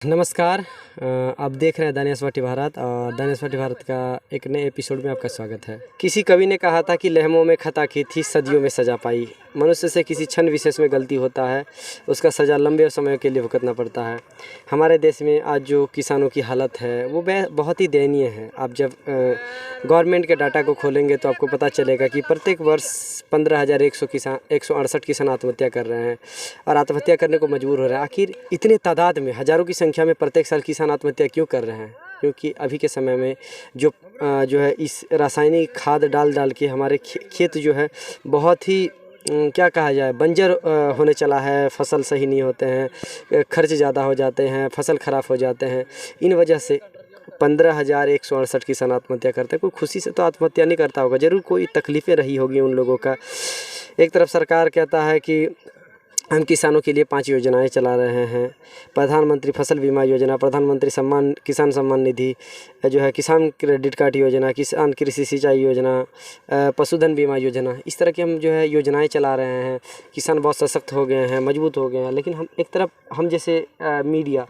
नमस्कार। आप देख रहे हैं दानिशवाटी भारत और दानिशवाटी भारत का एक नए एपिसोड में आपका स्वागत है। किसी कवि ने कहा था कि लहमों में खता की थी, सदियों में सजा पाई। मनुष्य से किसी क्षण विशेष में गलती होता है, उसका सज़ा लंबे समय के लिए भुगतना पड़ता है। हमारे देश में आज जो किसानों की हालत है वो बहुत ही दयनीय है। आप जब गवर्नमेंट के डाटा को खोलेंगे तो आपको पता चलेगा कि प्रत्येक वर्ष 15,168 किसान आत्महत्या कर रहे हैं और आत्महत्या करने को मजबूर हो रहे हैं। आखिर इतने तादाद में, हज़ारों की संख्या में प्रत्येक साल किसान आत्महत्या क्यों कर रहे हैं? क्योंकि अभी के समय में जो है इस रासायनिक खाद डाल के हमारे खेत जो है बहुत ही क्या कहा जाए, बंजर होने चला है। फसल सही नहीं होते हैं, खर्च ज़्यादा हो जाते हैं, फसल ख़राब हो जाते हैं। इन वजह से 15,168 किसान आत्महत्या करते हैं। कोई खुशी से तो आत्महत्या नहीं करता होगा, ज़रूर कोई तकलीफ़ें रही होगी उन लोगों का। एक तरफ सरकार कहता है कि हम किसानों के लिए 5 योजनाएं चला रहे हैं। प्रधानमंत्री फसल बीमा योजना, प्रधानमंत्री किसान सम्मान निधि, जो है किसान क्रेडिट कार्ड योजना, किसान कृषि सिंचाई योजना, पशुधन बीमा योजना। इस तरह की हम जो है योजनाएं चला रहे हैं। किसान बहुत सशक्त हो गए हैं, मजबूत हो गए हैं। लेकिन हम एक तरफ हम जैसे मीडिया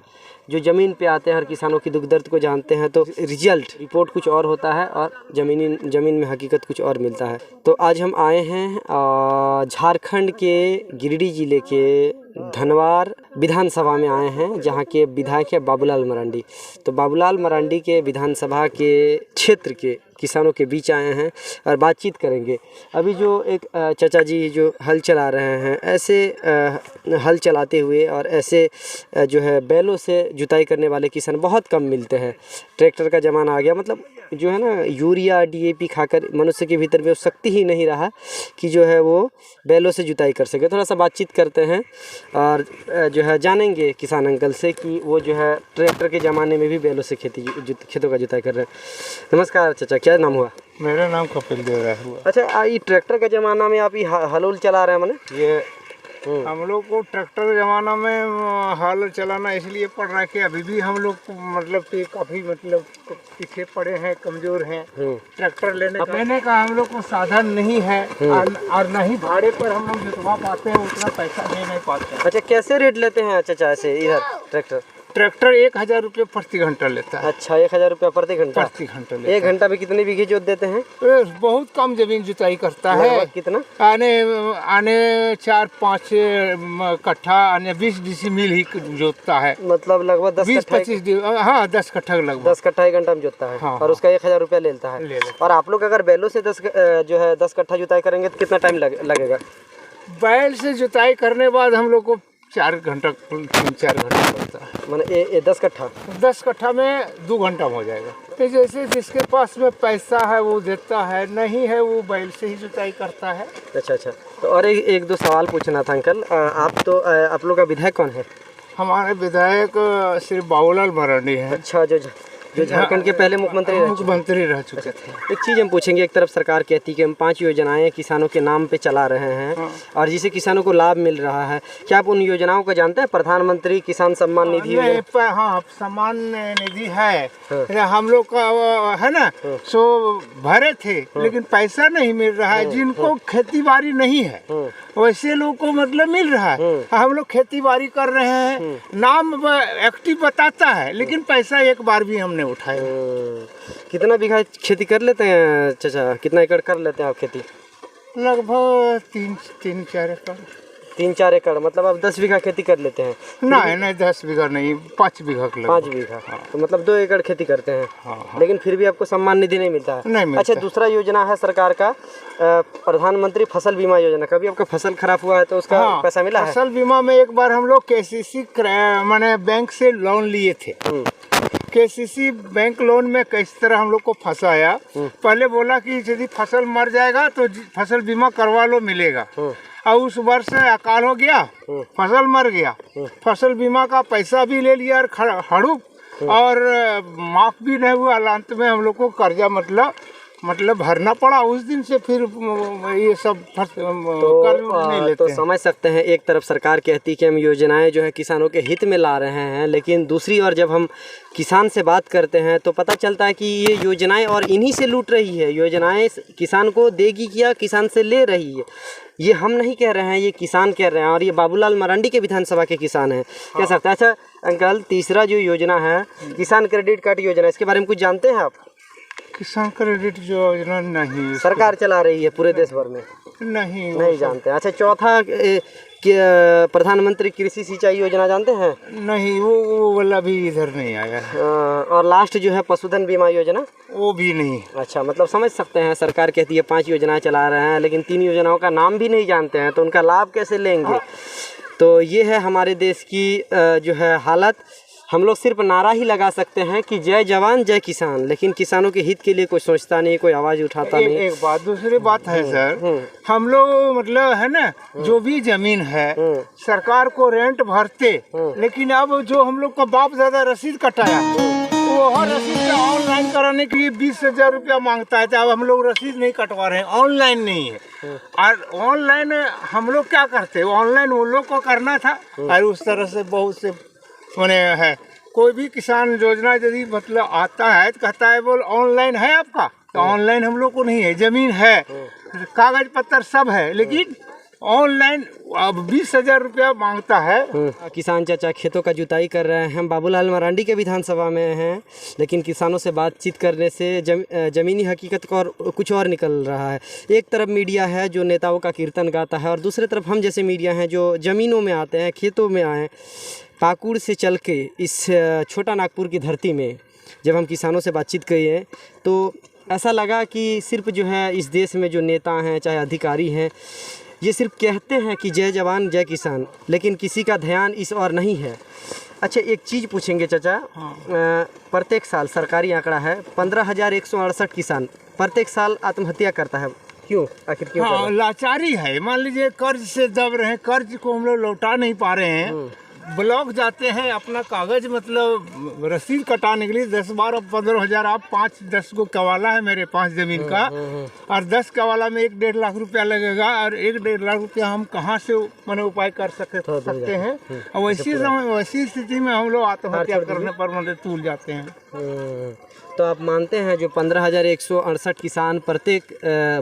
जो ज़मीन पे आते हैं और किसानों की दुख दर्द को जानते हैं, तो रिपोर्ट कुछ और होता है और ज़मीन में हकीकत कुछ और मिलता है। तो आज हम आए हैं झारखंड के गिरिडीह ज़िले के धनवार विधानसभा में आए हैं, जहां के विधायक है बाबूलाल मरांडी। तो बाबूलाल मरांडी के विधानसभा के क्षेत्र के किसानों के बीच आए हैं और बातचीत करेंगे। अभी जो एक चाचा जी जो हल चला रहे हैं, ऐसे हल चलाते हुए और ऐसे जो है बैलों से जुताई करने वाले किसान बहुत कम मिलते हैं। ट्रैक्टर का ज़माना आ गया, मतलब जो है ना, यूरिया DAP खाकर मनुष्य के भीतर में वो शक्ति ही नहीं रहा कि जो है वो बैलों से जुताई कर सके। थोड़ा सा बातचीत करते हैं और जो है जानेंगे किसान अंकल से कि वो जो है ट्रैक्टर के ज़माने में भी बैलों से खेतों का जुताई कर रहे हैं। नमस्कार चाचा, क्या नाम हुआ? मेरा नाम कपिल देव राय हुआ। अच्छा, ये ट्रैक्टर का ज़माना में आप ये हल चला रहे हैं? मैंने ये हम लोग को ट्रैक्टर के ज़माना में हल चलाना इसलिए पड़ रहा है कि अभी भी हम लोग मतलब कि काफ़ी पीछे पड़े हैं, कमज़ोर हैं। ट्रैक्टर लेने का हम लोग को साधन नहीं है और न ही भाड़े पर हम लोग जुतवा पाते हैं, उतना पैसा दे नहीं पाते। अच्छा, कैसे रेट लेते हैं चाचा ऐसे इधर? ट्रैक्टर 1,000 रुपये प्रति घंटा लेता है। अच्छा, 1,000 रुपया प्रति घंटा लेता है। 1 घंटा में कितने बीघे जोत देते हैं? बहुत कम जमीन जुताई करता है। कितना? आने 4-5 कट्ठा, आने 20 डिसिमिल ही जोतता है। मतलब लगभग 20-25, हाँ 10 कट्ठा लगभग। 10 कट्ठा 1 घंटा में जोतता है। हाँ, और उसका 1,000 रुपया लेता है। और आप लोग अगर बैलों से 10 कट्ठा जुताई करेंगे तो कितना टाइम लगेगा? बैल से जुताई करने के बाद हम लोग को 3-4 घंटा लगता है। मैंने 10 कट्ठा में 2 घंटा हो जाएगा। तो जैसे जिसके पास में पैसा है वो देता है, नहीं है वो बैल से ही जुताई करता है। अच्छा, तो और एक दो सवाल पूछना था अंकल। आप लोग का विधायक कौन है? हमारे विधायक श्री बाबूलाल मरांडी है। अच्छा, जो झारखंड के पहले मुख्यमंत्री रह चुके थे। एक चीज़ हम पूछेंगे, एक तरफ सरकार कहती है कि हम 5 योजनाएं किसानों के नाम पे चला रहे हैं और जिससे किसानों को लाभ मिल रहा है। क्या आप उन योजनाओं को जानते हैं? प्रधानमंत्री किसान सम्मान निधि। हाँ, सम्मान निधि है। हम लोग का है ना, सो भरे थे, लेकिन पैसा नहीं मिल रहा है। जिनको खेती बाड़ी नहीं है वैसे लोग को मतलब मिल रहा है। हम लोग खेती बाड़ी कर रहे हैं, नाम एक्टिव बताता है, लेकिन पैसा एक बार भी हमने उठाया। कितना बीघा खेती कर लेते हैं चाचा? कितना एकड़ कर लेते हैं आप खेती? लगभग 3-4 एकड़। 3-4 एकड़ मतलब आप 10 बीघा खेती कर लेते हैं? नहीं 10 बीघा नहीं, 5 बीघा। 5 बीघा। हाँ। तो मतलब 2 एकड़ खेती करते हैं। हाँ। लेकिन फिर भी आपको सम्मान निधि नहीं मिलता है? नहीं मिलता। अच्छा, दूसरा योजना है सरकार का प्रधानमंत्री फसल बीमा योजना। कभी आपका फसल खराब हुआ है तो उसका पैसा मिला है? फसल बीमा में एक बार हम लोग KCC मैंने बैंक से लोन लिए थे। KCC बैंक लोन में किस तरह हम लोग को फंसाया। पहले बोला कि यदि फसल मर जाएगा तो फसल बीमा करवा लो, मिलेगा। और उस वर्ष अकाल हो गया, फसल मर गया, फसल बीमा का पैसा भी ले लिया और हड़ूप, और माफ भी नहीं हुआ। अंत में हम लोग को कर्जा मतलब मतलब भरना पड़ा, उस दिन से फिर ये सब कर नहीं लेते तो हैं। समझ सकते हैं, एक तरफ सरकार कहती है कि हम योजनाएं जो है किसानों के हित में ला रहे हैं, लेकिन दूसरी ओर जब हम किसान से बात करते हैं तो पता चलता है कि ये योजनाएं और इन्हीं से लूट रही है। योजनाएं किसान को देगी क्या, किसान से ले रही है। ये हम नहीं कह रहे हैं, ये किसान कह रहे हैं, और ये बाबूलाल मरांडी के विधानसभा के किसान हैं, कह सकते हैं। अच्छा अंकल, तीसरा जो योजना है किसान क्रेडिट कार्ड योजना, इसके बारे में कुछ जानते हैं आप? किसान क्रेडिट योजना नहीं, सरकार चला रही है पूरे देश भर में, नहीं जानते हैं। अच्छा, चौथा प्रधानमंत्री कृषि सिंचाई योजना जानते हैं? नहीं, वो वाला भी इधर नहीं आया है। और लास्ट जो है पशुधन बीमा योजना, वो भी नहीं। अच्छा, मतलब समझ सकते हैं, सरकार कहती है 5 योजनाएं चला रहे हैं, लेकिन 3 योजनाओं का नाम भी नहीं जानते हैं, तो उनका लाभ कैसे लेंगे? तो ये है हमारे देश की जो है हालत। हम लोग सिर्फ नारा ही लगा सकते हैं कि जय जवान जय किसान, लेकिन किसानों के हित के लिए कोई सोचता नहीं, कोई आवाज़ उठाता नहीं। एक बात, दूसरी बात है सर, हम लोग मतलब है ना, जो भी जमीन है सरकार को रेंट भरते, लेकिन अब जो हम लोग का बाप दादा रसीद कटाया, वो हर रसीद ऑनलाइन कराने के लिए 20,000 रुपया मांगता है। तो अब हम लोग रसीद नहीं कटवा रहे हैं, ऑनलाइन नहीं है। और ऑनलाइन हम लोग क्या करते, ऑनलाइन वो लोग को करना था, और उस तरह से बहुत से मैंने है। कोई भी किसान योजना यदि मतलब आता है तो कहता है बोल ऑनलाइन है आपका, तो ऑनलाइन हम लोग को नहीं है। जमीन है, कागज पत्तर सब है, लेकिन ऑनलाइन अब 20,000 रुपया मांगता है। किसान चाचा खेतों का जुताई कर रहे हैं। हम बाबूलाल मरांडी के विधानसभा में हैं, लेकिन किसानों से बातचीत करने से ज़मीनी हकीकत का और कुछ और निकल रहा है। एक तरफ मीडिया है जो नेताओं का कीर्तन गाता है, और दूसरी तरफ हम जैसे मीडिया हैं जो ज़मीनों में आते हैं, खेतों में आए। पाकुड़ से चल के इस छोटा नागपुर की धरती में जब हम किसानों से बातचीत किए तो ऐसा लगा कि सिर्फ जो है इस देश में जो नेता हैं चाहे अधिकारी हैं, ये सिर्फ कहते हैं कि जय जवान जय किसान, लेकिन किसी का ध्यान इस और नहीं है। अच्छा, एक चीज़ पूछेंगे चाचा। प्रत्येक साल सरकारी आंकड़ा है 15,168 किसान प्रत्येक साल आत्महत्या करता है। क्यों, आखिर क्यों? हाँ, लाचारी है। मान लीजिए कर्ज से दब रहे हैं, कर्ज को हम लोग लौटा नहीं पा रहे हैं, ब्लॉक जाते हैं, अपना कागज मतलब रसीद कटाने के लिए 10-12-15 हज़ार, आप 5-10 को कवाला है मेरे पास ज़मीन का, और 10 कवाला में 1-1.5 लाख रुपया लगेगा, और 1-1.5 लाख रुपया हम कहाँ से मैंने उपाय कर सकते हैं। और वैसी स्थिति में हम लोग आत्महत्या करने पर मतलब तूल जाते हैं। तो आप मानते हैं जो 15,168 किसान प्रत्येक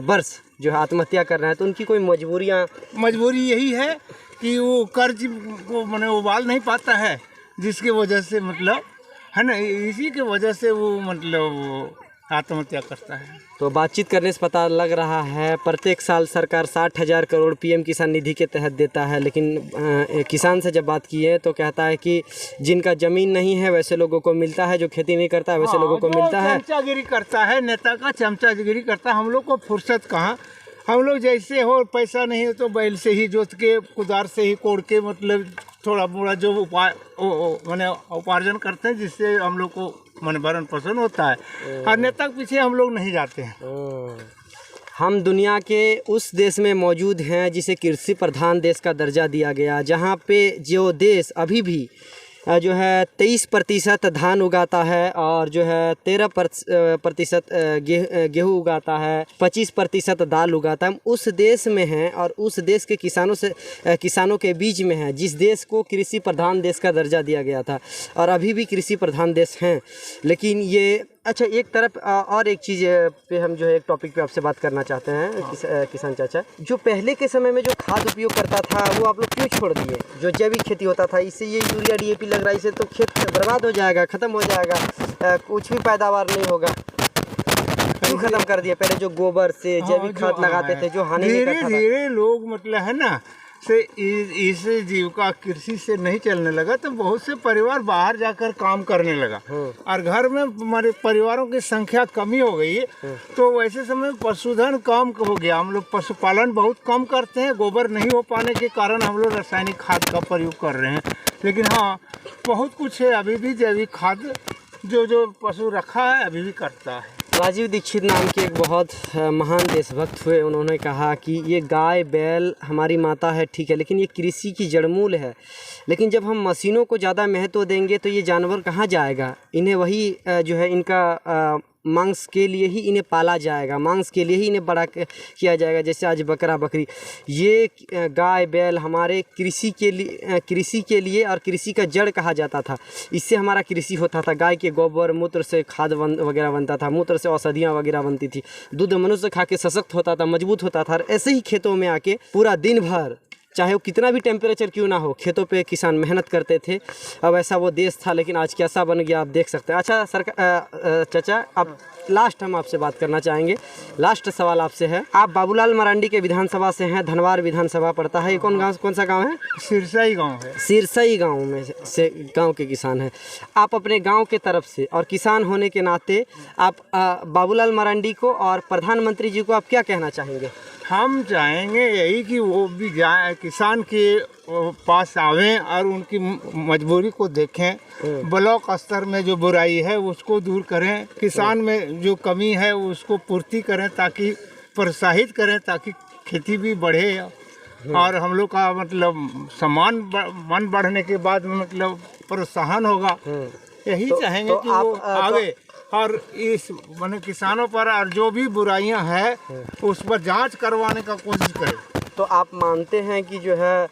वर्ष जो है आत्महत्या कर रहे हैं, तो उनकी कोई मजबूरी यही है कि वो कर्ज को मैंने उबाल नहीं पाता है, जिसकी वजह से मतलब है ना, इसी की वजह से वो मतलब आत्महत्या करता है। तो बातचीत करने से पता लग रहा है प्रत्येक साल सरकार 60,000 करोड़ पीएम किसान निधि के तहत देता है, लेकिन किसान से जब बात की है तो कहता है कि जिनका ज़मीन नहीं है वैसे लोगों को मिलता है, जो खेती नहीं करता है वैसे लोगों को मिलता है। चमचागिरी करता है, नेता का चमचागिरी करता है। हम लोग को फुर्सत कहाँ, हम लोग जैसे हो, पैसा नहीं हो तो बैल से ही जोत के, कुदार से ही कोड़ के, मतलब थोड़ा मोड़ा जो मैंने उपार्जन करते हैं, जिससे हम लोग को मन भरण पोषण होता है। और नेता के पीछे हम लोग नहीं जाते हैं। हम दुनिया के उस देश में मौजूद हैं जिसे कृषि प्रधान देश का दर्जा दिया गया, जहाँ पे जो देश अभी भी जो है 23% धान उगाता है, और जो है 13% गेहूँ उगाता है, 25% दाल उगाता है। हम उस देश में हैं और उस देश के किसानों के बीच में हैं, जिस देश को कृषि प्रधान देश का दर्जा दिया गया था, और अभी भी कृषि प्रधान देश हैं। लेकिन ये अच्छा, एक तरफ और एक चीज़ पे हम जो है एक टॉपिक पे आपसे बात करना चाहते हैं। किसान चाचा, जो पहले के समय में जो खाद उपयोग करता था वो आप लोग क्यों छोड़ दिए? जो जैविक खेती होता था, इससे ये यूरिया DAP लग रहा है, इससे तो खेत बर्बाद हो जाएगा, ख़त्म हो जाएगा, कुछ भी पैदावार नहीं होगा। क्यों ख़त्म कर दिया? पहले जो गोबर से जैविक खाद लगाते थे, जो हानि नहीं करता था। धीरे लोग मतलब है ना से इस जीविका कृषि से नहीं चलने लगा, तो बहुत से परिवार बाहर जाकर काम करने लगा, और घर में हमारे परिवारों की संख्या कमी हो गई। तो वैसे समय पशुधन कम हो गया, हम लोग पशुपालन बहुत कम करते हैं। गोबर नहीं हो पाने के कारण हम लोग रासायनिक खाद का प्रयोग कर रहे हैं। लेकिन हाँ, बहुत कुछ है अभी भी जैविक खाद जो पशु रखा है अभी भी करता है। राजीव दीक्षित नाम के एक बहुत महान देशभक्त हुए, उन्होंने कहा कि ये गाय बैल हमारी माता है, ठीक है, लेकिन ये कृषि की जड़मूल है। लेकिन जब हम मशीनों को ज़्यादा महत्व देंगे तो ये जानवर कहाँ जाएगा? इन्हें वही जो है इनका मांस के लिए ही इन्हें पाला जाएगा, मांस के लिए ही इन्हें बड़ा किया जाएगा। जैसे आज बकरा बकरी, ये गाय बैल हमारे कृषि के लिए और कृषि का जड़ कहा जाता था। इससे हमारा कृषि होता था। गाय के गोबर मूत्र से खाद वगैरह बनता था, मूत्र से औषधियाँ वगैरह बनती थी, दूध मनुष्य खा के सशक्त होता था, मजबूत होता था। और ऐसे ही खेतों में आके पूरा दिन भर, चाहे वो कितना भी टेम्परेचर क्यों ना हो, खेतों पे किसान मेहनत करते थे। अब ऐसा वो देश था, लेकिन आज कैसा बन गया आप देख सकते हैं। अच्छा चाचा, अब लास्ट हम आपसे बात करना चाहेंगे। लास्ट सवाल आपसे है, आप बाबूलाल मरांडी के विधानसभा से हैं, धनवार विधानसभा पड़ता है। ये कौन सा गांव है? सिरसाई गांव है। सिरसाई गांव में से गांव के किसान हैं आप। अपने गांव के तरफ से और किसान होने के नाते आप बाबूलाल मरांडी को और प्रधानमंत्री जी को आप क्या कहना चाहेंगे? हम चाहेंगे यही कि वो भी जाए, किसान के पास आवें और उनकी मजबूरी को देखें। ब्लॉक स्तर में जो बुराई है उसको दूर करें, किसान में जो कमी है उसको पूर्ति करें, ताकि प्रोत्साहित करें, ताकि खेती भी बढ़े और हम लोग का मतलब सम्मान मन बढ़ने के बाद मतलब प्रोत्साहन होगा। यही चाहेंगे कि वो आगे और इस माने किसानों पर और जो भी बुराइयां हैं उस पर जांच करवाने का कोशिश करें। तो आप मानते हैं कि जो है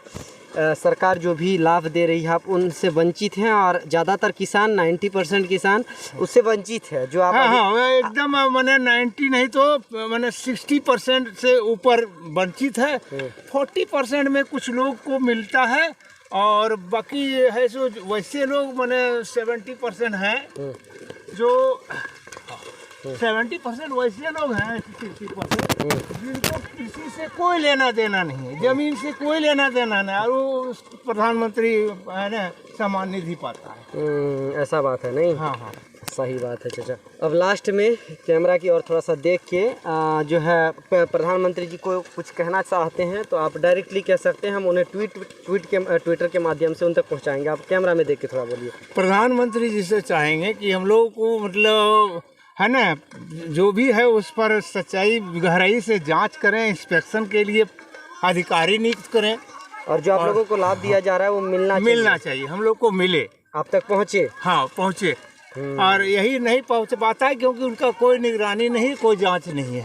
सरकार जो भी लाभ दे रही है आप उनसे वंचित हैं, और ज़्यादातर किसान 90% किसान उससे वंचित है जो आप? हाँ, एकदम मैंने 90 नहीं तो मैंने 60% से ऊपर वंचित है। 40% में कुछ लोग को मिलता है और बाकी है सो वैसे लोग मैंने 70% हैं जो 70% वैसे लोग हैं, 60% जिनको किसी से कोई लेना देना नहीं है, जमीन से कोई लेना देना नहीं, और वो प्रधानमंत्री है ना सम्मान निधि पाता है। ऐसा बात है नहीं? हाँ हाँ, सही बात है चाचा। अब लास्ट में कैमरा की ओर थोड़ा सा देख के जो है प्रधानमंत्री जी को कुछ कहना चाहते हैं तो आप डायरेक्टली कह सकते हैं, हम उन्हें ट्विटर के माध्यम से उन तक पहुंचाएंगे। आप कैमरा में देख के थोड़ा बोलिए। प्रधानमंत्री जी से चाहेंगे कि हम लोगों को मतलब है ना जो भी है उस पर सच्चाई गहराई से जांच करें, इंस्पेक्शन के लिए अधिकारी नियुक्त करें, और जो आप लोगों को लाभ दिया जा रहा है वो मिलना चाहिए, हम लोग को मिले, आप तक पहुँचे। हाँ पहुँचे। और यही नहीं पहुँच पाता है क्योंकि उनका कोई निगरानी नहीं, कोई जांच नहीं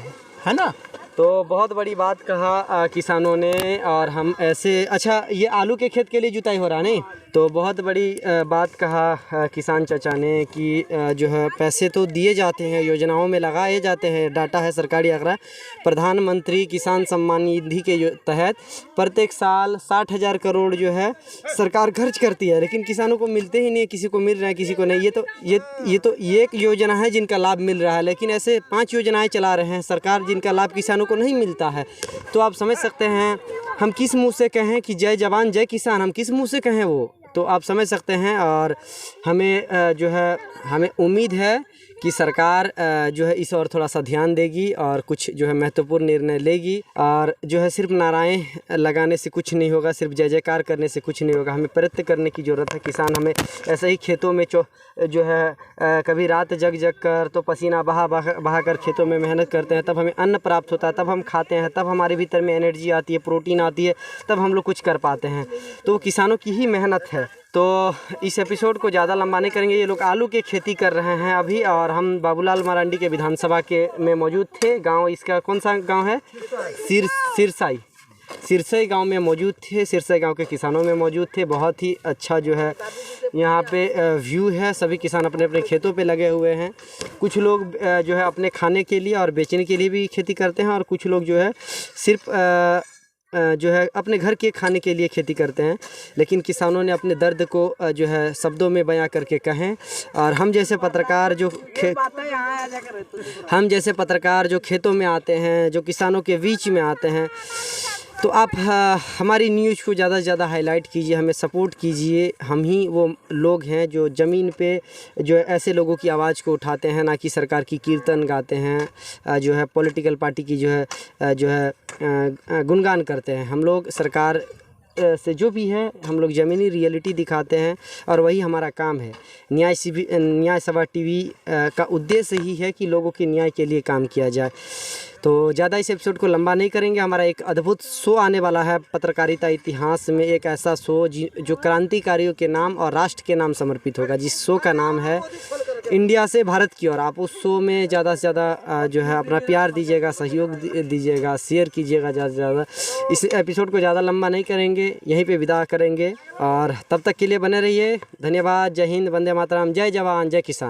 है ना। तो बहुत बड़ी बात कहा किसानों ने, और हम ऐसे, अच्छा ये आलू के खेत के लिए जुताई हो रहा नहीं, तो बहुत बड़ी बात कहा किसान चाचा ने कि जो है पैसे तो दिए जाते हैं, योजनाओं में लगाए जाते हैं, डाटा है सरकारी आंकड़ा। प्रधानमंत्री किसान सम्मान निधि के तहत प्रत्येक साल 60,000 करोड़ जो है सरकार खर्च करती है, लेकिन किसानों को मिलते ही नहीं, किसी को मिल रहा है किसी को नहीं। ये तो एक योजना है जिनका लाभ मिल रहा है, लेकिन ऐसे 5 योजनाएं चला रहे हैं सरकार जिनका लाभ किसानों को नहीं मिलता है। तो आप समझ सकते हैं हम किस मुंह से कहें कि जय जवान जय किसान, हम किस मुंह से कहें वो, तो आप समझ सकते हैं। और हमें जो है हमें उम्मीद है कि सरकार जो है इस और थोड़ा सा ध्यान देगी और कुछ जो है महत्वपूर्ण निर्णय लेगी, और जो है सिर्फ नाराएं लगाने से कुछ नहीं होगा, सिर्फ जय जयकार करने से कुछ नहीं होगा, हमें प्रयत्न करने की ज़रूरत है। किसान हमें ऐसे ही खेतों में जो है कभी रात जग कर तो पसीना बहा कर खेतों में मेहनत करते हैं, तब हमें अन्न प्राप्त होता है, तब हम खाते हैं, तब हमारे भीतर में एनर्जी आती है, प्रोटीन आती है, तब हम लोग कुछ कर पाते हैं। तो किसानों की ही मेहनत है। तो इस एपिसोड को ज़्यादा लंबा नहीं करेंगे। ये लोग आलू की खेती कर रहे हैं अभी, और हम बाबूलाल मरांडी के विधानसभा के में मौजूद थे। गांव इसका कौन सा गांव है? सिरसाई गांव में मौजूद थे, सिरसाई गांव के किसानों में मौजूद थे। बहुत ही अच्छा जो है यहाँ पे व्यू है, सभी किसान अपने अपने खेतों पे लगे हुए हैं। कुछ लोग जो है अपने खाने के लिए और बेचने के लिए भी खेती करते हैं, और कुछ लोग जो है सिर्फ जो है अपने घर के खाने के लिए खेती करते हैं। लेकिन किसानों ने अपने दर्द को जो है शब्दों में बयां करके कहें, और हम जैसे पत्रकार जो खेतों में आते हैं, जो किसानों के बीच में आते हैं, तो आप हमारी न्यूज़ को ज़्यादा से ज़्यादा हाईलाइट कीजिए, हमें सपोर्ट कीजिए। हम ही वो लोग हैं जो ज़मीन पे जो ऐसे लोगों की आवाज़ को उठाते हैं, ना कि सरकार की कीर्तन गाते हैं, जो है पॉलिटिकल पार्टी की जो है गुणगान करते हैं। हम लोग सरकार से जो भी है हम लोग ज़मीनी रियलिटी दिखाते हैं, और वही हमारा काम है। न्याय सभा टीवी का उद्देश्य ही है कि लोगों के न्याय के लिए काम किया जाए। तो ज़्यादा इस एपिसोड को लंबा नहीं करेंगे। हमारा एक अद्भुत शो आने वाला है पत्रकारिता इतिहास में, एक ऐसा शो जो क्रांतिकारियों के नाम और राष्ट्र के नाम समर्पित होगा, जिस शो का नाम है इंडिया से भारत की ओर। आप उस शो में ज़्यादा से ज़्यादा जो है अपना प्यार दीजिएगा, सहयोग दीजिएगा, शेयर कीजिएगा ज़्यादा से ज़्यादा। इस एपिसोड को ज़्यादा लंबा नहीं करेंगे, यहीं पे विदा करेंगे और तब तक के लिए बने रहिए। धन्यवाद। जय हिंद, वंदे मातरम, जय जवान, जय किसान।